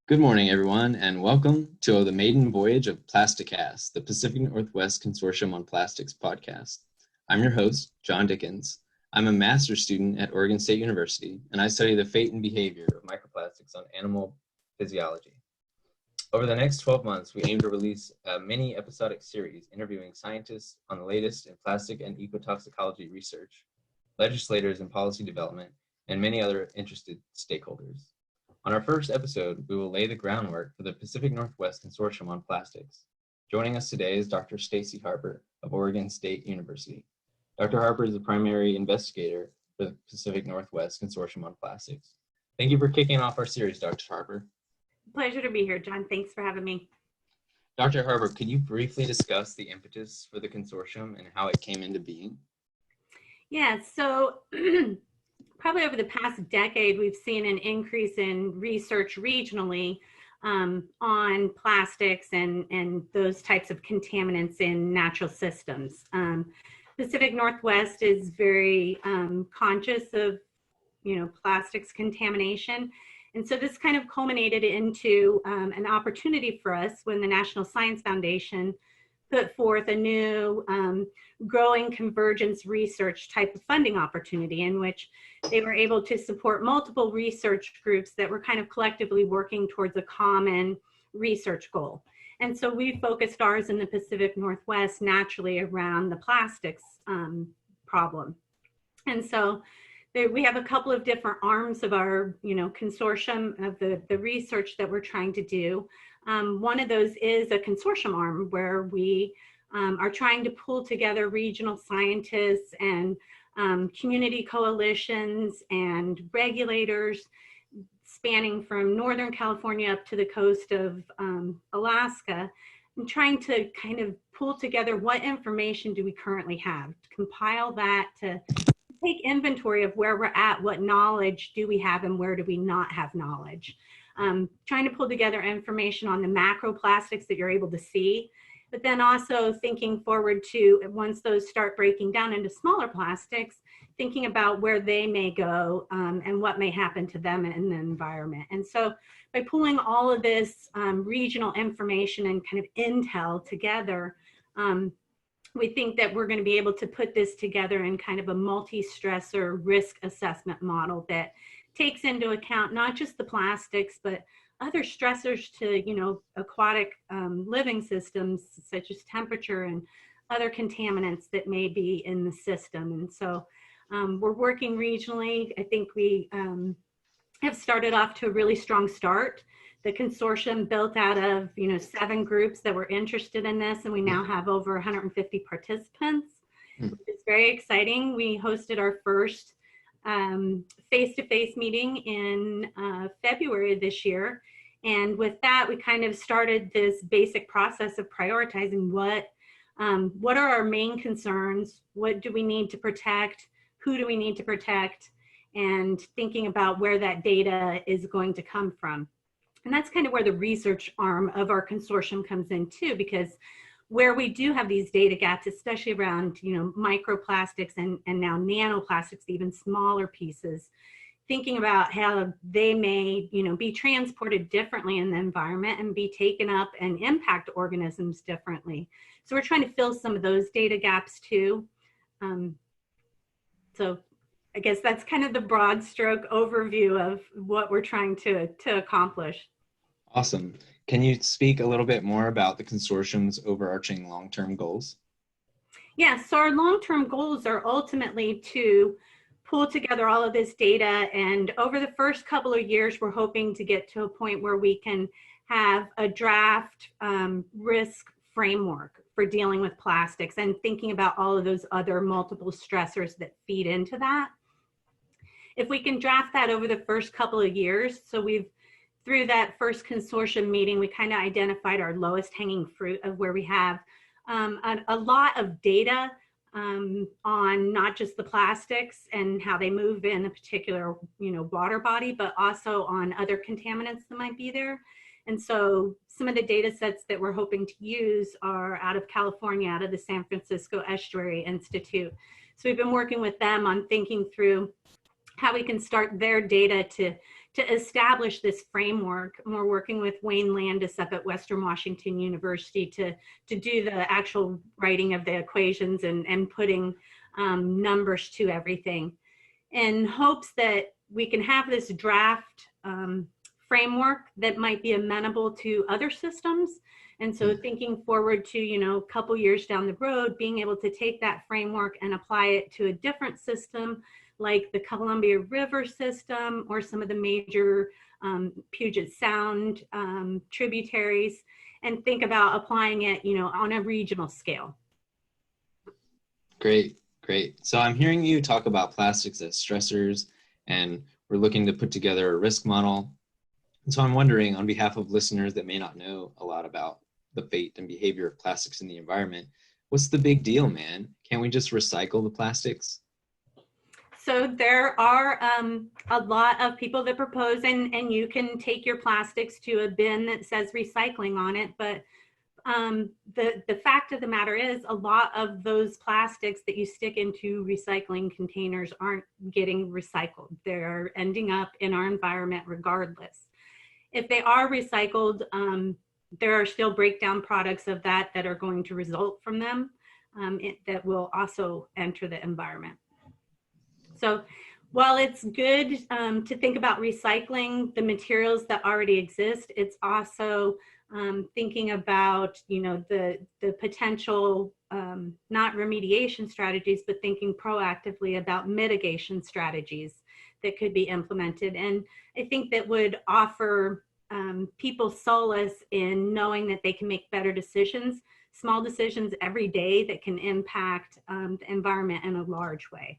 Good morning, everyone, and welcome to the maiden voyage of PLASTICAST, the Pacific Northwest Consortium on Plastics podcast. I'm your host, John Dickens. I'm a master's student at Oregon State University, and I study the fate and behavior of microplastics on animal physiology. Over the next 12 months, we aim to release a mini episodic series interviewing scientists on the latest in plastic and ecotoxicology research, legislators in policy development, and many other interested stakeholders. On our first episode, we will lay the groundwork for the Pacific Northwest Consortium on Plastics. Joining us today is Dr. Stacey Harper of Oregon State University. Dr. Harper is the primary investigator for the Pacific Northwest Consortium on Plastics. Thank you for kicking off our series, Dr. Harper. Pleasure to be here, John. Thanks for having me. Dr. Harper, could you briefly discuss the impetus for the consortium and how it came into being? Yeah, so probably over the past decade, we've seen an increase in research regionally on plastics and those types of contaminants in natural systems. Pacific Northwest is very conscious of, plastics contamination. And so this kind of culminated into an opportunity for us when the National Science Foundation put forth a new growing convergence research type of funding opportunity in which they were able to support multiple research groups that were kind of collectively working towards a common research goal. And so we focused ours in the Pacific Northwest naturally around the plastics problem. And so we have a couple of different arms of our, consortium of the research that we're trying to do. One of those is a consortium arm where we are trying to pull together regional scientists and community coalitions and regulators spanning from Northern California up to the coast of Alaska, and trying to kind of pull together what information do we currently have, to compile that, to take inventory of where we're at, what knowledge do we have and where do we not have knowledge. Trying to pull together information on the macroplastics that you're able to see, but then also thinking forward to once those start breaking down into smaller plastics, thinking about where they may go and what may happen to them in the environment. And so by pulling all of this regional information and kind of intel together, we think that we're going to be able to put this together in kind of a multi-stressor risk assessment model that takes into account not just the plastics, but other stressors to, aquatic living systems, such as temperature and other contaminants that may be in the system. And so we're working regionally. I think we have started off to a really strong start. The consortium built out of, 7 groups that were interested in this, and we now have over 150 participants, which is very exciting. We hosted our first face-to-face meeting in February of this year. And with that, we kind of started this basic process of prioritizing what are our main concerns, what do we need to protect, who do we need to protect, and thinking about where that data is going to come from. And that's kind of where the research arm of our consortium comes in too, because where we do have these data gaps, especially around, microplastics and now nanoplastics, even smaller pieces, thinking about how they may, be transported differently in the environment and be taken up and impact organisms differently. So we're trying to fill some of those data gaps too. So I guess that's kind of the broad stroke overview of what we're trying to accomplish. Awesome. Can you speak a little bit more about the consortium's overarching long-term goals? Yeah, so our long-term goals are ultimately to pull together all of this data, and over the first couple of years, we're hoping to get to a point where we can have a draft risk framework for dealing with plastics and thinking about all of those other multiple stressors that feed into that. If we can draft that over the first couple of years, so through that first consortium meeting, we kind of identified our lowest hanging fruit of where we have a lot of data on not just the plastics and how they move in a particular, water body, but also on other contaminants that might be there. And so some of the data sets that we're hoping to use are out of California, out of the San Francisco Estuary Institute. So we've been working with them on thinking through how we can start their data to to establish this framework. And we're working with Wayne Landis up at Western Washington University to do the actual writing of the equations and putting numbers to everything, in hopes that we can have this draft framework that might be amenable to other systems. And so thinking forward to, a couple years down the road, being able to take that framework and apply it to a different system like the Columbia River system or some of the major Puget Sound tributaries, and think about applying it, on a regional scale. Great. So I'm hearing you talk about plastics as stressors, and we're looking to put together a risk model. And so I'm wondering, on behalf of listeners that may not know a lot about the fate and behavior of plastics in the environment, what's the big deal, man? Can't we just recycle the plastics? So there are a lot of people that propose, and you can take your plastics to a bin that says recycling on it, but the fact of the matter is a lot of those plastics that you stick into recycling containers aren't getting recycled. They're ending up in our environment regardless. If they are recycled, there are still breakdown products of that are going to result from them that will also enter the environment. So while it's good to think about recycling the materials that already exist, it's also thinking about, the potential, not remediation strategies, but thinking proactively about mitigation strategies that could be implemented. And I think that would offer people solace in knowing that they can make better decisions, small decisions every day that can impact the environment in a large way.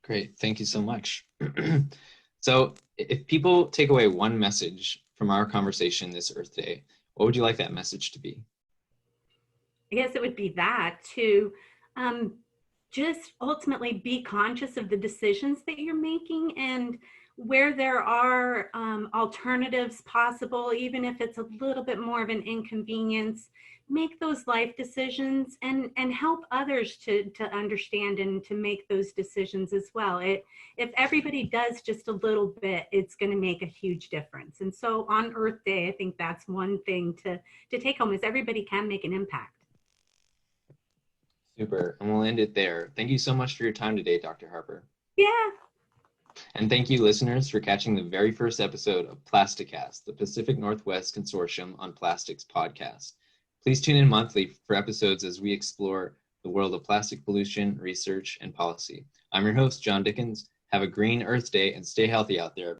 Great, thank you so much. So if people take away one message from our conversation this Earth Day, what would you like that message to be? I guess it would be that to just ultimately be conscious of the decisions that you're making, and where there are alternatives possible, even if it's a little bit more of an inconvenience, make those life decisions and help others to understand and to make those decisions as well. If everybody does just a little bit, it's going to make a huge difference. And so on Earth Day, I think that's one thing to take home, is everybody can make an impact. Super, and we'll end it there. Thank you so much for your time today, Dr. Harper. Yeah. And thank you, listeners, for catching the very first episode of PLASTICAST, the Pacific Northwest Consortium on Plastics podcast. Please tune in monthly for episodes as we explore the world of plastic pollution, research, and policy. I'm your host, John Dickens. Have a green Earth Day and stay healthy out there.